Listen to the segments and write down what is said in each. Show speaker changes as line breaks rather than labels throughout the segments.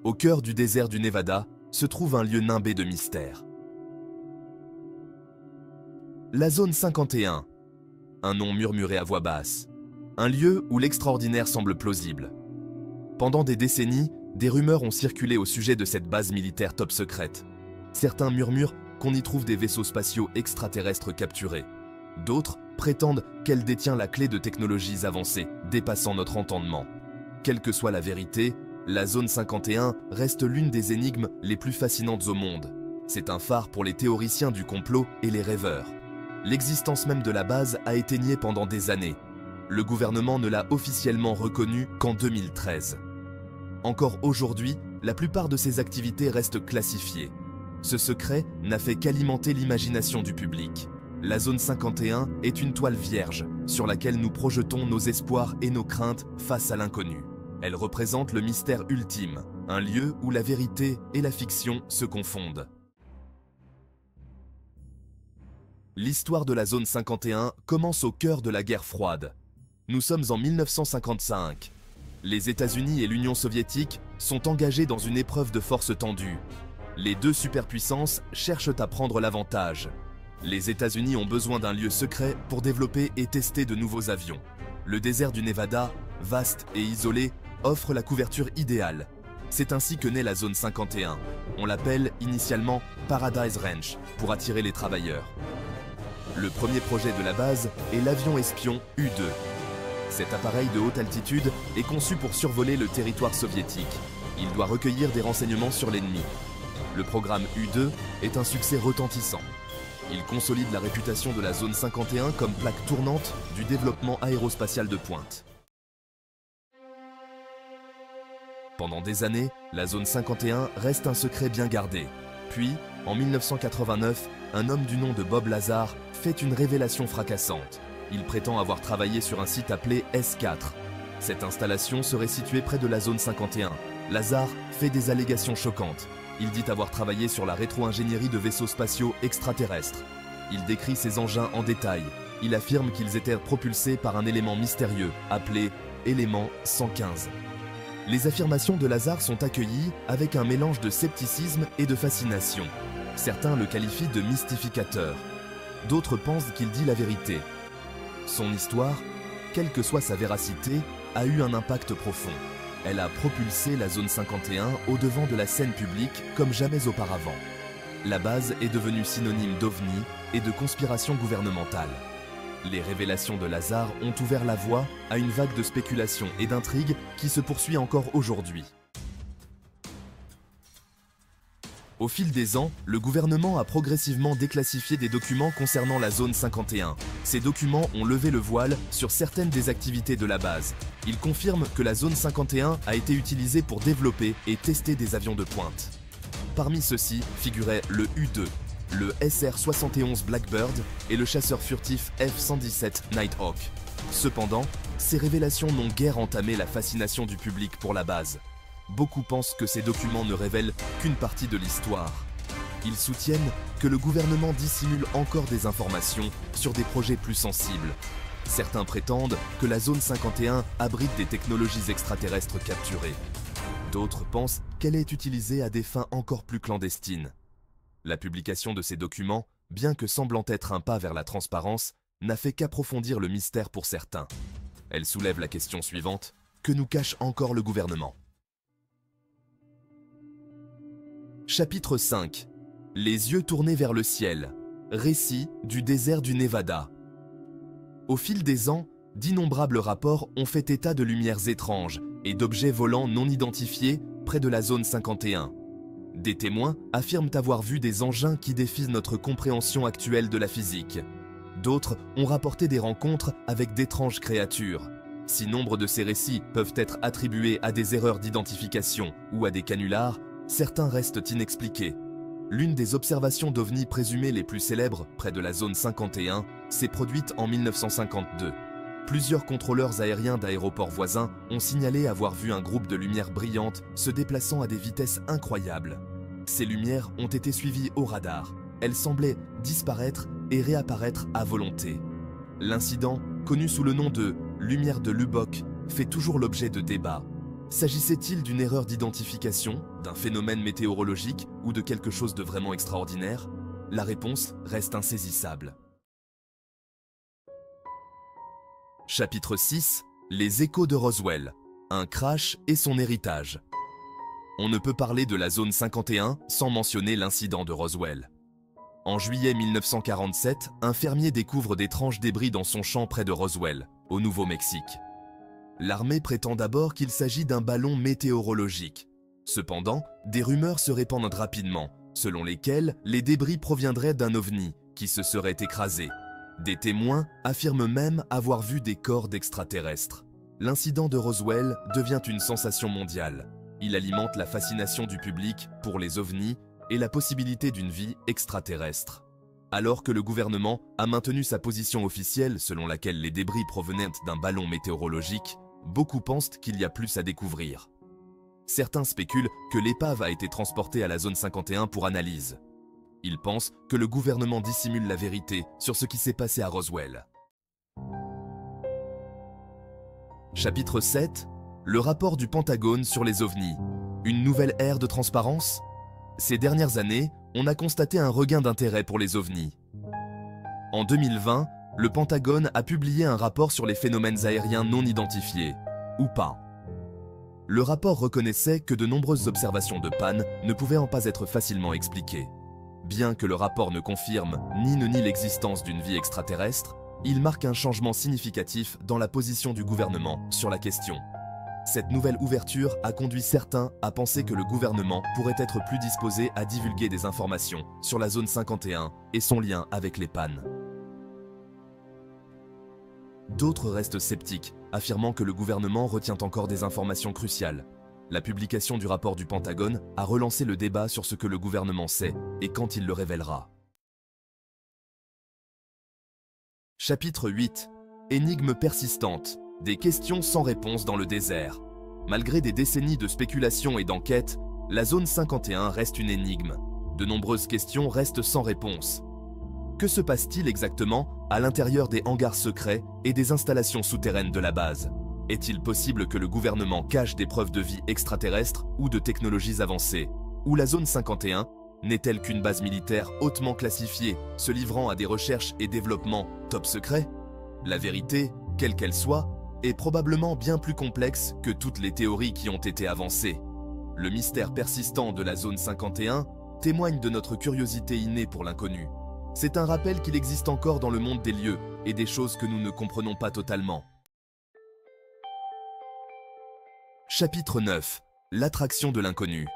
Au cœur du désert du Nevada se trouve un lieu nimbé de mystère. La zone 51, un nom murmuré à voix basse, un lieu où l'extraordinaire semble plausible. Pendant des décennies, des rumeurs ont circulé au sujet de cette base militaire top secrète. Certains murmurent qu'on y trouve des vaisseaux spatiaux extraterrestres capturés. D'autres prétendent qu'elle détient la clé de technologies avancées, dépassant notre entendement. Quelle que soit la vérité, la zone 51 reste l'une des énigmes les plus fascinantes au monde. C'est un phare pour les théoriciens du complot et les rêveurs. L'existence même de la base a été niée pendant des années. Le gouvernement ne l'a officiellement reconnue qu'en 2013. Encore aujourd'hui, la plupart de ses activités restent classifiées. Ce secret n'a fait qu'alimenter l'imagination du public. La zone 51 est une toile vierge sur laquelle nous projetons nos espoirs et nos craintes face à l'inconnu. Elle représente le mystère ultime, un lieu où la vérité et la fiction se confondent. L'histoire de la zone 51 commence au cœur de la guerre froide. Nous sommes en 1955. Les États-Unis et l'Union soviétique sont engagés dans une épreuve de force tendue. Les deux superpuissances cherchent à prendre l'avantage. Les États-Unis ont besoin d'un lieu secret pour développer et tester de nouveaux avions. Le désert du Nevada, vaste et isolé, offre la couverture idéale. C'est ainsi que naît la zone 51. On l'appelle initialement Paradise Ranch pour attirer les travailleurs. Le premier projet de la base est l'avion espion U-2. Cet appareil de haute altitude est conçu pour survoler le territoire soviétique. Il doit recueillir des renseignements sur l'ennemi. Le programme U-2 est un succès retentissant. Il consolide la réputation de la zone 51 comme plaque tournante du développement aérospatial de pointe. Pendant des années, la zone 51 reste un secret bien gardé. Puis, en 1989, un homme du nom de Bob Lazar fait une révélation fracassante. Il prétend avoir travaillé sur un site appelé S4. Cette installation serait située près de la zone 51. Lazar fait des allégations choquantes. Il dit avoir travaillé sur la rétro-ingénierie de vaisseaux spatiaux extraterrestres. Il décrit ces engins en détail. Il affirme qu'ils étaient propulsés par un élément mystérieux, appelé élément 115. Les affirmations de Lazar sont accueillies avec un mélange de scepticisme et de fascination. Certains le qualifient de mystificateur. D'autres pensent qu'il dit la vérité. Son histoire, quelle que soit sa véracité, a eu un impact profond. Elle a propulsé la zone 51 au devant de la scène publique comme jamais auparavant. La base est devenue synonyme d'OVNI et de conspiration gouvernementale. Les révélations de Lazar ont ouvert la voie à une vague de spéculations et d'intrigues qui se poursuit encore aujourd'hui. Au fil des ans, le gouvernement a progressivement déclassifié des documents concernant la zone 51. Ces documents ont levé le voile sur certaines des activités de la base. Ils confirment que la zone 51 a été utilisée pour développer et tester des avions de pointe. Parmi ceux-ci figuraient le U-2, le SR-71 Blackbird et le chasseur furtif F-117 Nighthawk. Cependant, ces révélations n'ont guère entamé la fascination du public pour la base. Beaucoup pensent que ces documents ne révèlent qu'une partie de l'histoire. Ils soutiennent que le gouvernement dissimule encore des informations sur des projets plus sensibles. Certains prétendent que la zone 51 abrite des technologies extraterrestres capturées. D'autres pensent qu'elle est utilisée à des fins encore plus clandestines. La publication de ces documents, bien que semblant être un pas vers la transparence, n'a fait qu'approfondir le mystère pour certains. Elle soulève la question suivante: que nous cache encore le gouvernement? Chapitre 5. Les yeux tournés vers le ciel. Récit du désert du Nevada. Au fil des ans, d'innombrables rapports ont fait état de lumières étranges et d'objets volants non identifiés près de la zone 51. Des témoins affirment avoir vu des engins qui défient notre compréhension actuelle de la physique. D'autres ont rapporté des rencontres avec d'étranges créatures. Si nombre de ces récits peuvent être attribués à des erreurs d'identification ou à des canulars, certains restent inexpliqués. L'une des observations d'OVNI présumées les plus célèbres près de la zone 51 s'est produite en 1952. Plusieurs contrôleurs aériens d'aéroports voisins ont signalé avoir vu un groupe de lumières brillantes se déplaçant à des vitesses incroyables. Ces lumières ont été suivies au radar. Elles semblaient disparaître et réapparaître à volonté. L'incident, connu sous le nom de « lumière de Lubbock », fait toujours l'objet de débats. S'agissait-il d'une erreur d'identification, d'un phénomène météorologique ou de quelque chose de vraiment extraordinaire? La réponse reste insaisissable. Chapitre 6. Les échos de Roswell. Un crash et son héritage. On ne peut parler de la zone 51 sans mentionner l'incident de Roswell. En juillet 1947, un fermier découvre d'étranges débris dans son champ près de Roswell, au Nouveau-Mexique. L'armée prétend d'abord qu'il s'agit d'un ballon météorologique. Cependant, des rumeurs se répandent rapidement, selon lesquelles les débris proviendraient d'un ovni qui se serait écrasé. Des témoins affirment même avoir vu des corps d'extraterrestres. L'incident de Roswell devient une sensation mondiale. Il alimente la fascination du public pour les ovnis et la possibilité d'une vie extraterrestre. Alors que le gouvernement a maintenu sa position officielle selon laquelle les débris provenaient d'un ballon météorologique, beaucoup pensent qu'il y a plus à découvrir. Certains spéculent que l'épave a été transportée à la zone 51 pour analyse. Ils pensent que le gouvernement dissimule la vérité sur ce qui s'est passé à Roswell. Chapitre 7. Le rapport du Pentagone sur les ovnis. Une nouvelle ère de transparence? Ces dernières années, on a constaté un regain d'intérêt pour les ovnis. En 2020, le Pentagone a publié un rapport sur les phénomènes aériens non identifiés, ou pas. Le rapport reconnaissait que de nombreuses observations de panne ne pouvaient en pas être facilement expliquées. Bien que le rapport ne confirme ni ne nie l'existence d'une vie extraterrestre, il marque un changement significatif dans la position du gouvernement sur la question. Cette nouvelle ouverture a conduit certains à penser que le gouvernement pourrait être plus disposé à divulguer des informations sur la zone 51 et son lien avec les pannes. D'autres restent sceptiques, affirmant que le gouvernement retient encore des informations cruciales. La publication du rapport du Pentagone a relancé le débat sur ce que le gouvernement sait et quand il le révélera. Chapitre 8. Énigme persistante. Des questions sans réponse dans le désert. Malgré des décennies de spéculation et d'enquêtes, la zone 51 reste une énigme. De nombreuses questions restent sans réponse. Que se passe-t-il exactement à l'intérieur des hangars secrets et des installations souterraines de la base? Est-il possible que le gouvernement cache des preuves de vie extraterrestre ou de technologies avancées? Ou la zone 51 n'est-elle qu'une base militaire hautement classifiée, se livrant à des recherches et développements top secrets? La vérité, quelle qu'elle soit, est probablement bien plus complexe que toutes les théories qui ont été avancées. Le mystère persistant de la zone 51 témoigne de notre curiosité innée pour l'inconnu. C'est un rappel qu'il existe encore dans le monde des lieux et des choses que nous ne comprenons pas totalement. Chapitre 9. L'attraction de l'inconnu.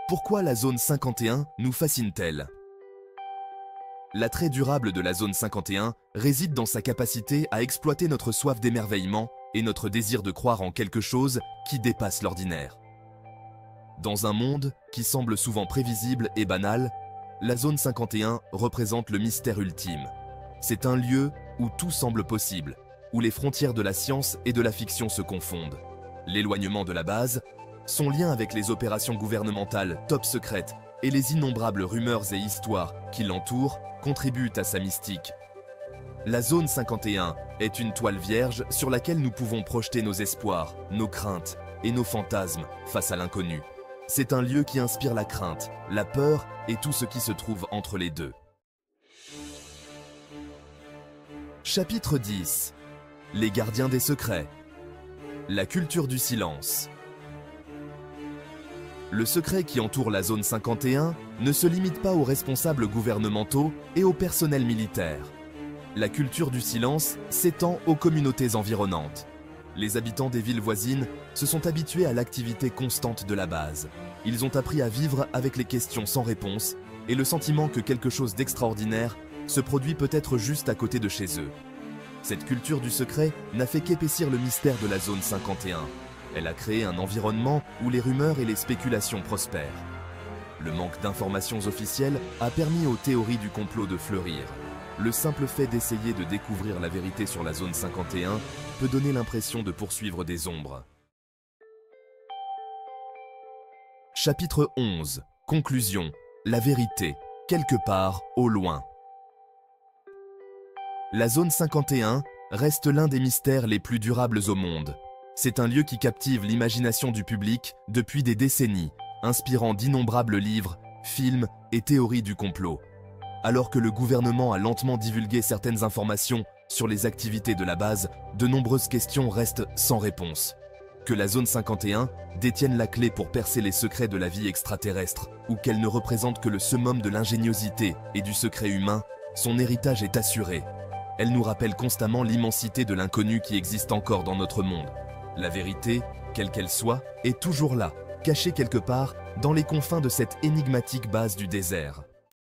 Pourquoi la zone 51 nous fascine-t-elle? L'attrait durable de la zone 51 réside dans sa capacité à exploiter notre soif d'émerveillement et notre désir de croire en quelque chose qui dépasse l'ordinaire. Dans un monde qui semble souvent prévisible et banal, la zone 51 représente le mystère ultime. C'est un lieu où tout semble possible, où les frontières de la science et de la fiction se confondent. L'éloignement de la base, son lien avec les opérations gouvernementales top secrètes et les innombrables rumeurs et histoires qui l'entourent contribuent à sa mystique. La zone 51 est une toile vierge sur laquelle nous pouvons projeter nos espoirs, nos craintes et nos fantasmes face à l'inconnu. C'est un lieu qui inspire la crainte, la peur et tout ce qui se trouve entre les deux. Chapitre 10. Les gardiens des secrets. La culture du silence. Le secret qui entoure la zone 51 ne se limite pas aux responsables gouvernementaux et au personnel militaire. La culture du silence s'étend aux communautés environnantes. Les habitants des villes voisines se sont habitués à l'activité constante de la base. Ils ont appris à vivre avec les questions sans réponse et le sentiment que quelque chose d'extraordinaire se produit peut-être juste à côté de chez eux. Cette culture du secret n'a fait qu'épaissir le mystère de la zone 51. Elle a créé un environnement où les rumeurs et les spéculations prospèrent. Le manque d'informations officielles a permis aux théories du complot de fleurir. Le simple fait d'essayer de découvrir la vérité sur la zone 51 peut donner l'impression de poursuivre des ombres. Chapitre 11. Conclusion. La vérité, quelque part au loin. La zone 51 reste l'un des mystères les plus durables au monde. C'est un lieu qui captive l'imagination du public depuis des décennies, inspirant d'innombrables livres, films et théories du complot. Alors que le gouvernement a lentement divulgué certaines informations sur les activités de la base, de nombreuses questions restent sans réponse. Que la zone 51 détienne la clé pour percer les secrets de la vie extraterrestre, ou qu'elle ne représente que le summum de l'ingéniosité et du secret humain, son héritage est assuré. Elle nous rappelle constamment l'immensité de l'inconnu qui existe encore dans notre monde. La vérité, quelle qu'elle soit, est toujours là, cachée quelque part dans les confins de cette énigmatique base du désert.